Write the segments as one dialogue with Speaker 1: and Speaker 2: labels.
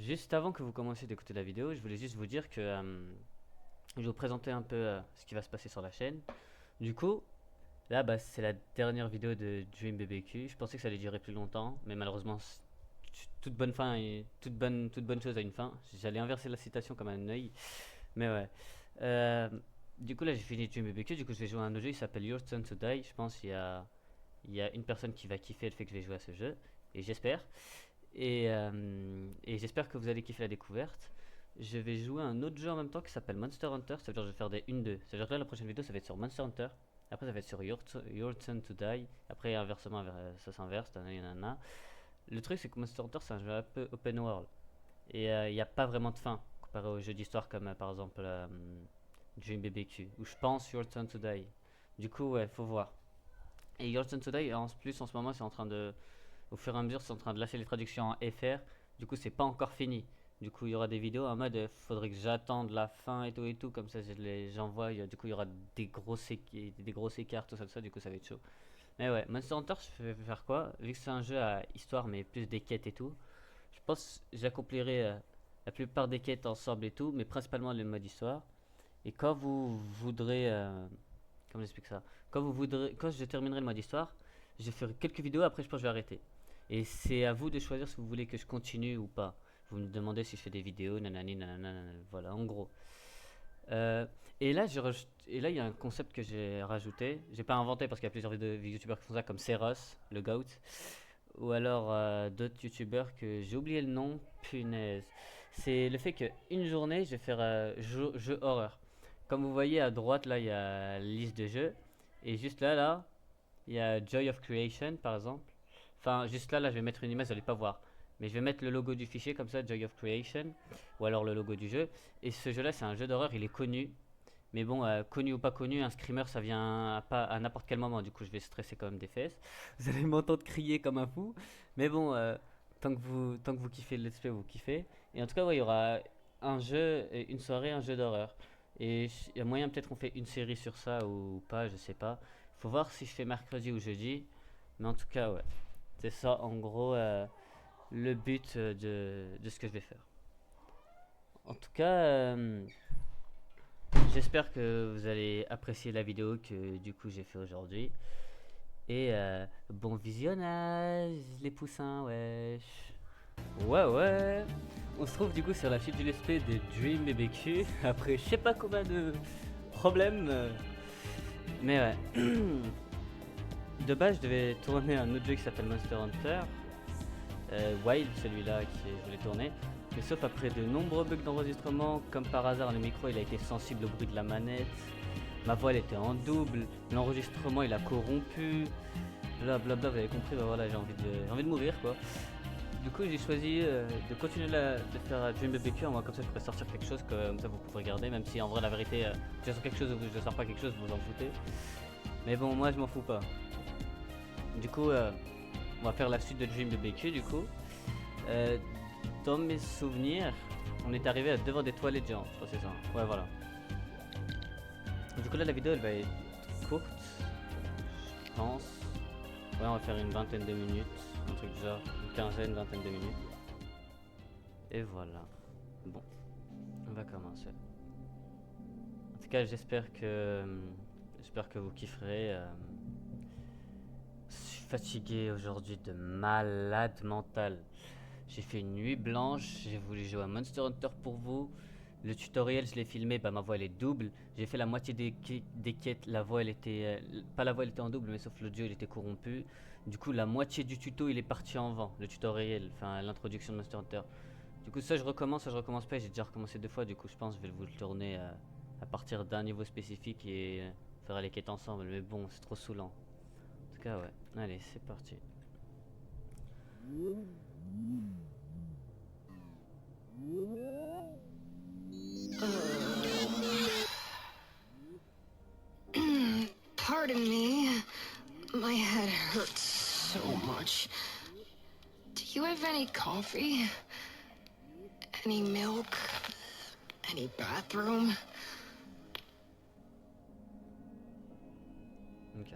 Speaker 1: Juste avant que vous commenciez d'écouter la vidéo, je voulais juste vous dire que je vais vous présenter un peu ce qui va se passer sur la chaîne. Du coup, là, c'est la dernière vidéo de Dream BBQ. Je pensais que ça allait durer plus longtemps, mais malheureusement, toute bonne fin et toute bonne chose a une fin. J'allais inverser la citation comme un œil, mais ouais. Euh, du coup, là, j'ai fini Dream BBQ. Du coup, je vais jouer à un autre jeu. Il s'appelle Your Turn to Die. Je pense qu'il y a une personne qui va kiffer le fait que je vais jouer à ce jeu, et j'espère. Et j'espère que vous allez kiffer la découverte. Je vais jouer à un autre jeu en même temps qui s'appelle Monster Hunter. Ça veut dire que je vais faire des 1-2. Ça veut dire que là, la prochaine vidéo, ça va être sur Monster Hunter. Après, ça va être sur Your Turn to Die. Après, inversement, ça s'inverse. Nanana. Le truc, c'est que Monster Hunter, c'est un jeu un peu open world. Et il n'y a pas vraiment de fin comparé aux jeux d'histoire comme par exemple Dream BBQ. Ou je pense Your Turn to Die. Du coup, ouais, faut voir. Et Your Turn to Die, en plus, en ce moment, c'est en train de au fur et à mesure, c'est en train de lâcher les traductions en FR. Du coup, c'est pas encore fini. Du coup, il y aura des vidéos en mode faudrait que j'attende la fin et tout. Comme ça, je les envoie. Du coup, il y aura des gros écarts, tout ça. Du coup, ça va être chaud. Mais ouais, Monster Hunter, je vais faire quoi? Vu que c'est un jeu à histoire, mais plus des quêtes et tout, je pense que j'accomplirai la plupart des quêtes ensemble et tout, mais principalement le mode histoire. Et quand vous voudrez. Comment j'explique ça? Quand je terminerai le mode histoire, je ferai quelques vidéos, après je pense que je vais arrêter. Et c'est à vous de choisir si vous voulez que je continue ou pas. Vous me demandez si je fais des vidéos, nanani, nanana, voilà, en gros. Euh, et là, il y a un concept que j'ai rajouté. J'ai pas inventé parce qu'il y a plusieurs youtubeurs qui font ça, comme Seros, le GOAT. Ou alors d'autres youtubeurs que j'ai oublié le nom, punaise. C'est le fait qu'une journée, je vais faire jeu horreur. Comme vous voyez à droite, là, il y a la liste de jeux. Et juste là, il y a Joy of Creation, par exemple. Enfin, juste là, je vais mettre une image, vous n'allez pas voir. Mais je vais mettre le logo du fichier comme ça, Joy of Creation. Ou alors le logo du jeu. Et ce jeu-là, c'est un jeu d'horreur, il est connu. Mais bon, connu ou pas connu, un screamer, ça vient à n'importe quel moment. Du coup, je vais stresser quand même des fesses. Vous allez m'entendre crier comme un fou. Mais bon, tant que vous kiffez le let's play, vous kiffez. Et en tout cas, ouais, il y aura un jeu, une soirée, un jeu d'horreur. Et il y a moyen peut-être qu'on fait une série sur ça ou pas, je sais pas. Faut voir si je fais mercredi ou jeudi. Mais en tout cas, ouais. C'est ça, en gros, le but de ce que je vais faire. En tout cas, j'espère que vous allez apprécier la vidéo que du coup j'ai fait aujourd'hui. Et bon visionnage, les poussins, wesh. Ouais, ouais. On se trouve du coup sur la suite du let's play de Dream BBQ. Après, je sais pas combien de problèmes. Mais ouais. De base, je devais tourner un autre jeu qui s'appelle Monster Hunter. Wild, celui-là que je voulais tourner. Mais sauf après de nombreux bugs d'enregistrement, comme par hasard, le micro il a été sensible au bruit de la manette. Ma voix elle était en double, l'enregistrement il a corrompu, blablabla, vous avez compris, bah voilà, j'ai envie de mourir quoi. Du coup j'ai choisi de continuer de faire Dream BBQ, moi comme ça je pourrais sortir quelque chose, comme ça vous pouvez regarder, même si en vrai la vérité, je sors quelque chose ou je sors pas quelque chose, vous vous en foutez. Mais bon, moi je m'en fous pas. Du coup, on va faire la suite de Dream BBQ du coup. Euh, dans mes souvenirs, on est arrivé devant des toilettes géantes, je crois que c'est ça. Ouais voilà. Du coup là la vidéo elle va être courte, je pense. Ouais, on va faire une vingtaine de minutes, un truc du genre, une quinzaine, vingtaine de minutes. Et voilà. Bon, on va commencer. En tout cas, j'espère que vous kifferez. Je suis fatigué aujourd'hui de malade mental. J'ai fait une nuit blanche, j'ai voulu jouer à Monster Hunter pour vous. Le tutoriel, je l'ai filmé, bah ma voix elle est double. J'ai fait la moitié des quêtes, la voix elle était. Pas la voix elle était en double, mais sauf l'audio il était corrompu. Du coup, la moitié du tuto il est parti en vent, le tutoriel, enfin l'introduction de Monster Hunter. Du coup, ça je recommence pas, j'ai déjà recommencé 2 fois, du coup, je pense que je vais vous le tourner à partir d'un niveau spécifique et faire les quêtes ensemble. Mais bon, c'est trop saoulant. En tout cas, ouais. Allez, c'est parti.
Speaker 2: Pardon me. My head hurts so much. Do you have any coffee? Any milk? Any bathroom?
Speaker 1: Ok.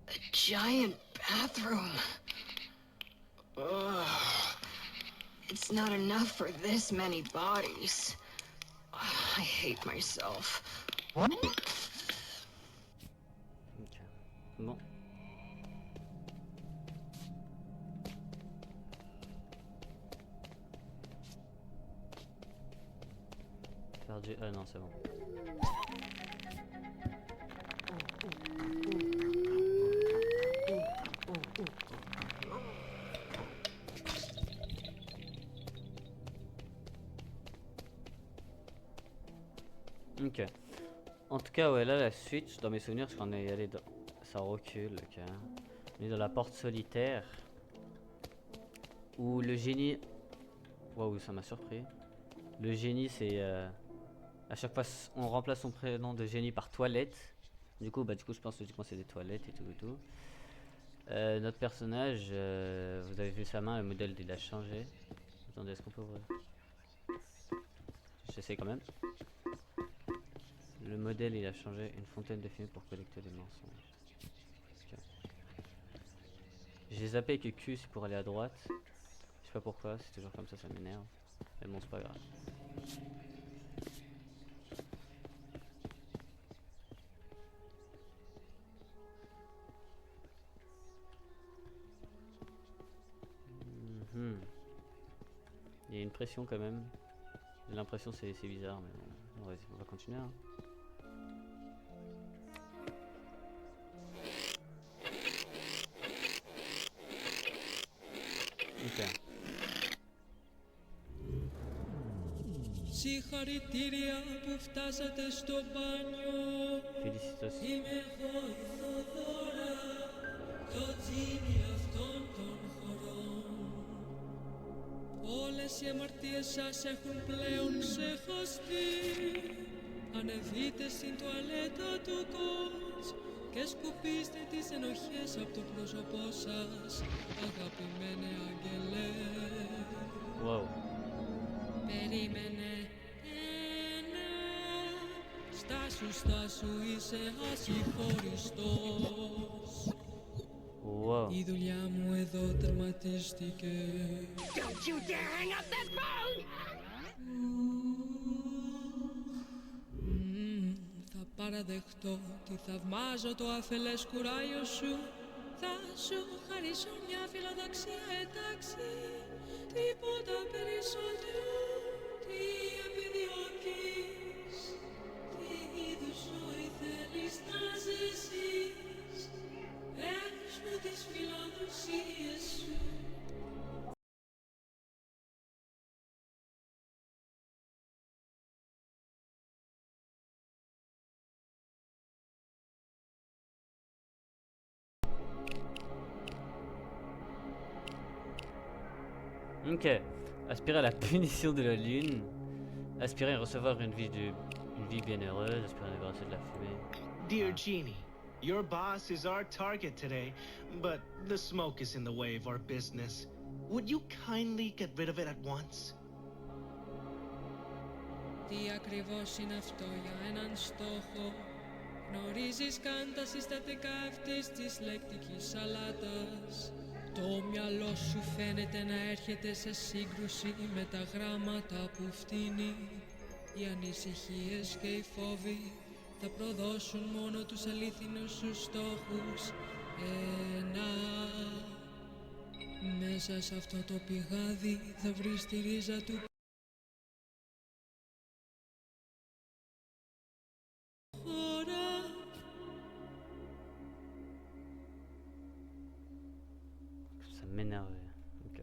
Speaker 2: A giant bathroom. Ugh. It's not enough for this many bodies. I hate myself.
Speaker 1: Ok. Bon. Perdu. Ah non, c'est bon. Ok. En tout cas, ouais, là, la Switch, dans mes souvenirs, parce qu'on est allé dans... Ça recule, ok. On est dans la porte solitaire. Où le génie... Waouh, ça m'a surpris. Le génie, c'est... à chaque fois, on remplace son prénom de génie par toilette. Du coup, je pense logiquement c'est des toilettes et tout et tout. Notre personnage, vous avez vu sa main, le modèle il a changé. Attendez, est-ce qu'on peut ouvrir? J'essaie quand même. Le modèle il a changé, une fontaine de fumée pour collecter des mensonges. Okay. J'ai zappé avec Q c'est pour aller à droite. Je sais pas pourquoi, c'est toujours comme ça m'énerve. Mais bon, c'est pas grave. Il y a une pression quand même. J'ai l'impression c'est bizarre, mais bon, on va continuer. Hein. Okay.
Speaker 3: Συγχαρητήρια που φτάσατε στο μπάνιο.
Speaker 1: Félicitations.
Speaker 3: Είμαι εγώ η Θοδώρα, το τζίνι αυτών των χωρών. Όλες οι αμαρτίες σας έχουν πλέον ξεχαστεί. Ανεβείτε στην τουαλέτα του κότς και σκουπίστε τις ενοχές από το πρόσωπό σας, αγαπημένε άγγελε.
Speaker 1: Wow.
Speaker 3: Περίμενε ένα, στάσου είσαι ασυγχωριστός.
Speaker 1: Wow.
Speaker 3: Η δουλειά μου εδώ τερματίστηκε.
Speaker 2: Don't you dare hang up that phone!
Speaker 3: Θα παραδεχτώ ότι θαυμάζω το αφελές κουράγιο σου. Θα σου χαρίσω μια φιλοδοξία εντάξει. Τίποτα περισσότερο. Τι επιδιώκεις, τι είδους ζωή θέλεις να ζήσεις. Πες μου τις φιλοδοξίες σου.
Speaker 1: Ok. Aspirer à la punition de la lune. Aspirer à recevoir une vie bienheureuse. Aspirer à débarrasser de la fumée.
Speaker 4: Dear Genie, your boss is our target today, but the smoke is in the way of our business. Would you kindly get rid of it at once?
Speaker 3: Τι ακριβώς είναι αυτό για έναν στόχο. Γνωρίζεις καν τα συστατικά αυτής της λεκτικής σαλάτας. Το μυαλό σου φαίνεται να έρχεται σε σύγκρουση με τα γράμματα που φτύνει. Οι ανησυχίες και οι φόβοι θα προδώσουν μόνο τους αλήθινους σου στόχους. Ένα. Μέσα σε αυτό το πηγάδι θα βρεις τη ρίζα του.
Speaker 1: Ça m'énerve. Ok.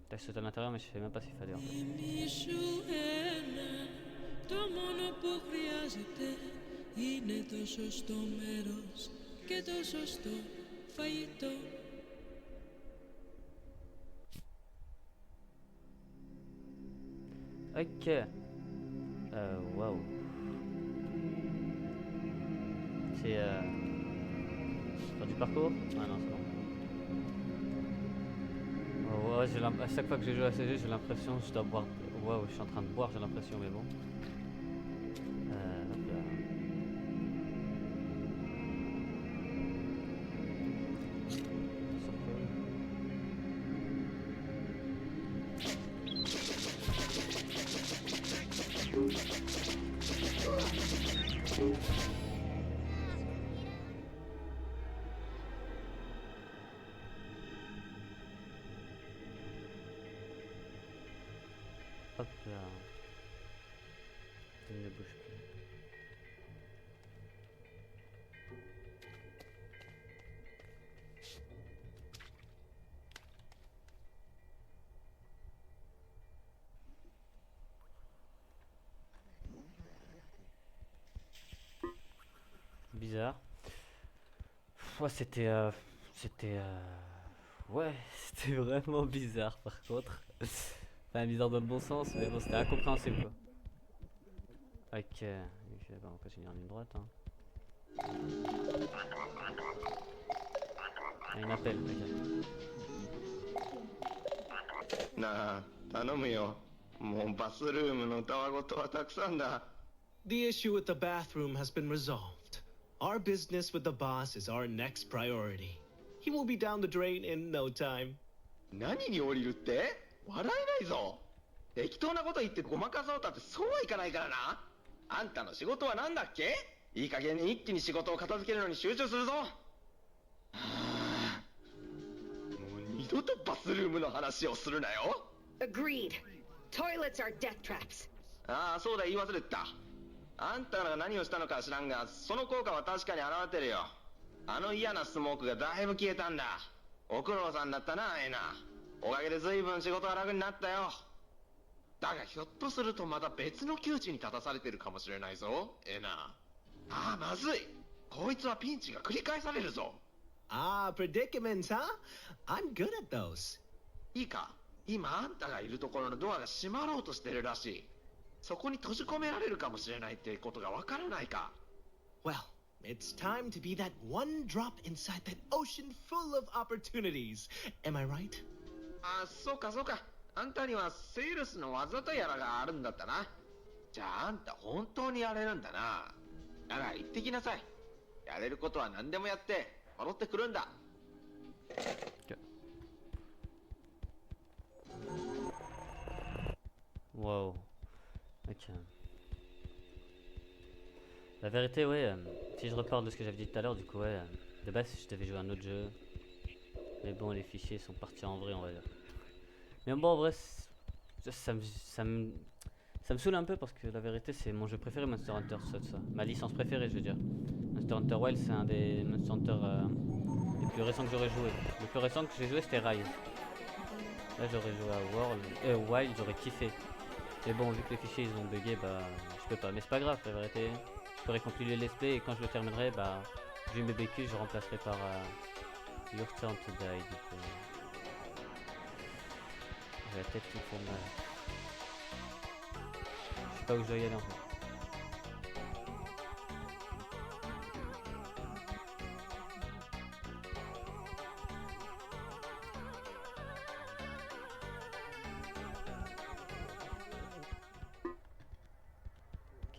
Speaker 1: T'as sauté à l'intérieur, mais je sais même pas s'il fallait en fait.
Speaker 3: Θυμήσου ένα, το μόνο που χρειάζεται είναι το σωστό μέρος και το σωστό φαγητό.
Speaker 1: Ok. Waouh. C'est faire du parcours? Ah non, c'est bon. Oh, ouais, à chaque fois que je joue à ce jeu, j'ai l'impression que je dois boire. Waouh, je suis en train de boire, j'ai l'impression, mais bon. Hop là. Hop là. Il ne bouge plus. Bizarre. Ouais, ouais, c'était vraiment bizarre par contre. Enfin, bizarre dans le bon sens, mais bon, c'était incompréhensible quoi. Ok, bah, on continue en ligne droite. Hein. Ah, il m'appelle, ok.
Speaker 5: なあ頼むよもうバスルームのたわごとはたくさんだ
Speaker 4: The issue with the bathroom has been resolved. Our business with the boss is our next priority. He will be down the drain in no time.
Speaker 5: 何に降りるって笑えないぞ適当なこと言ってごまかそうたってそうはいかないからなあんたの仕事は何だっけいい加減に一気に仕事を片付けるのに集中するぞはあもう二度とバスルームの話をするなよ
Speaker 6: Agreed. Toilets are death traps.
Speaker 5: ああそうだ言い忘れてたあんたが何をしたのか知らんがその効果は確かに現れてるよあの嫌なスモークがだいぶ消えたんだご苦労さんだったなエナおかげで随分仕事が楽になったよだがひょっとするとまた別の窮地に立たされてるかもしれないぞエナああまずいこいつはピンチが繰り返されるぞ
Speaker 4: Ah, predicaments, huh? I'm good at those.
Speaker 5: いいか今あんたがいるところのドアが閉まろうとしてるらしいそこに閉じ込められるかもしれないってことがわからないか
Speaker 4: Well, it's time to be that one drop inside that ocean full of opportunities. Am I right?
Speaker 5: ああそうかそうかあんたにはセールスの技とやらがあるんだったなじゃああんた本当にやれるんだなだから行ってきなさいやれることは何でもやって戻ってくるんだ
Speaker 1: Wow. Ok. La vérité, ouais, si je repars de ce que j'avais dit tout à l'heure, du coup, ouais, de base, je devais jouer à un autre jeu. Mais bon, les fichiers sont partis en vrai, on va dire. Mais bon, en vrai, ça me saoule un peu parce que la vérité, c'est mon jeu préféré, Monster Hunter, tout ça. Ma licence préférée, je veux dire. Monster Hunter Wild, c'est un des Monster Hunter les plus récents que j'aurais joué. Le plus récent que j'ai joué, c'était Rise. Là, j'aurais joué à Wild, j'aurais kiffé. Mais bon, vu que les fichiers ils ont bugué, bah je peux pas. Mais c'est pas grave, la vérité. Je pourrais compiler l'SP et quand je le terminerai, bah vu mes BQ, je remplacerai par Your Turn to Die. Du coup, j'ai la tête qui me fait mal. Je sais pas où je dois y aller en fait.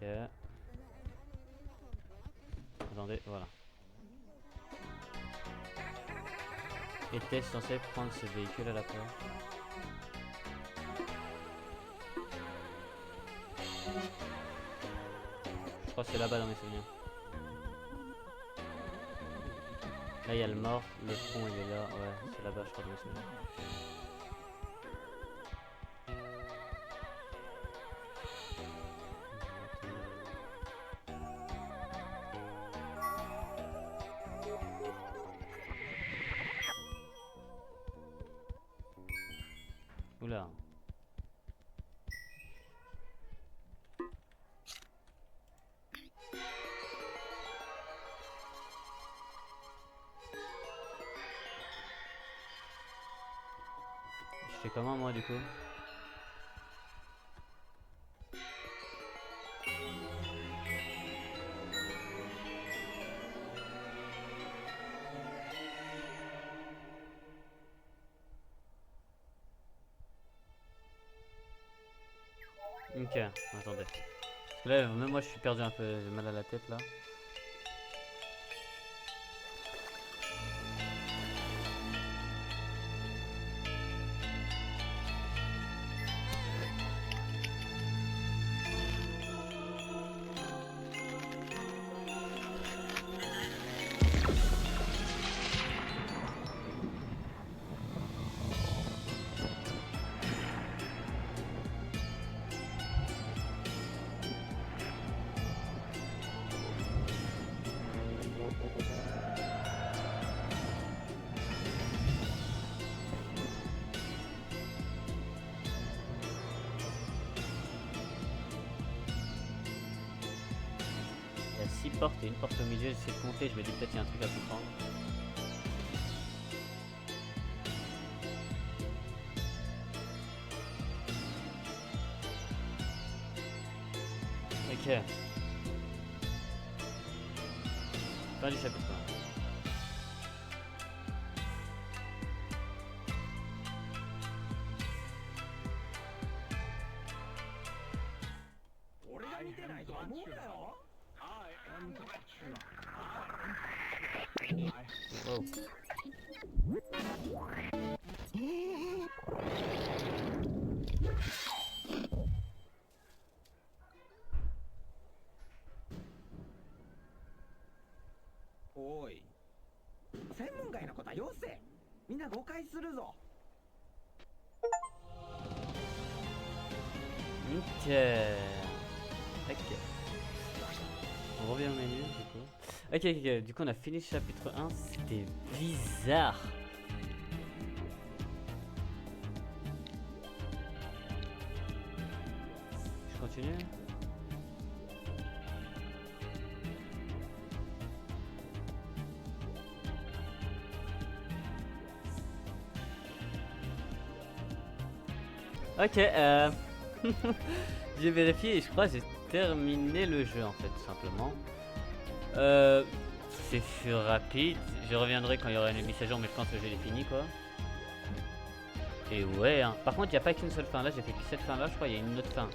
Speaker 1: Ok. Attendez, voilà. Était-je censé prendre ce véhicule à la place? Je crois que c'est là-bas dans mes souvenirs. Là il y a le mort, le pont il est là, ouais c'est là-bas je crois dans mes souvenirs. Oula. Je fais comment moi du coup? Ok, attendez. Parce que là, même moi je suis perdu un peu, j'ai mal à la tête là. porte et une porte au milieu, j'essaie de compter, je me dis peut-être il y a un truc à comprendre. Ok. Fin du chapitre 1. Wow.
Speaker 7: おい、専門外のことはよせ。みんな誤解するぞ。
Speaker 1: Ok. Ok. On revient au menu du coup. Ok, du coup on a fini le chapitre 1, c'était bizarre. Je continue. Ok, j'ai vérifié et je crois que j'ai terminé le jeu en fait, tout simplement. C'est fut rapide, je reviendrai quand il y aura une mise à jour, mais je pense que le jeu est fini quoi. Et ouais, hein. Par contre il n'y a pas qu'une seule fin, là j'ai fait que cette fin là, je crois il y a une autre fin.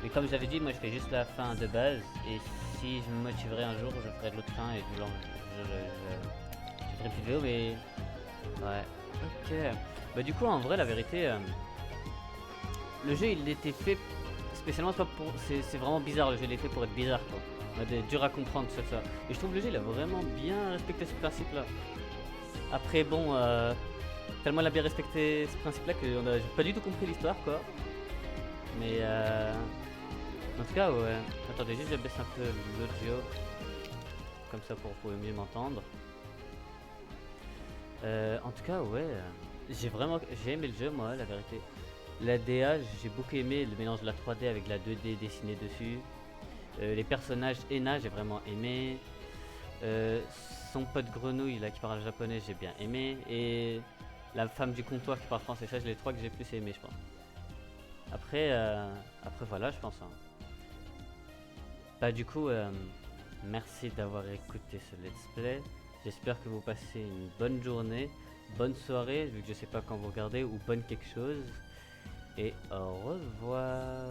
Speaker 1: Mais comme j'avais dit, moi je fais juste la fin de base, et si je me motiverai un jour, je ferai de l'autre fin et je ferai plus de vidéo, mais... Ouais, ok. Bah du coup en vrai la vérité... Le jeu il était fait spécialement pas pour... C'est vraiment bizarre, le jeu il est fait pour être bizarre quoi. Dur à comprendre tout ça. Et je trouve que le jeu il a vraiment bien respecté ce principe là. Après bon, tellement il a bien respecté ce principe là que j'ai pas du tout compris l'histoire quoi. Mais en tout cas ouais. Attendez juste je baisse un peu l'audio. Comme ça pour pouvoir mieux m'entendre. En tout cas ouais. J'ai aimé le jeu moi la vérité. La DA, j'ai beaucoup aimé le mélange de la 3D avec la 2D dessinée dessus. Les personnages, Ena, j'ai vraiment aimé. Son pote grenouille là qui parle japonais, j'ai bien aimé. Et la femme du comptoir qui parle français, ça, c'est les trois que j'ai plus aimé, je pense. Après voilà, je pense. Hein. Bah du coup, merci d'avoir écouté ce let's play. J'espère que vous passez une bonne journée, bonne soirée, vu que je sais pas quand vous regardez, ou bonne quelque chose. Et au revoir.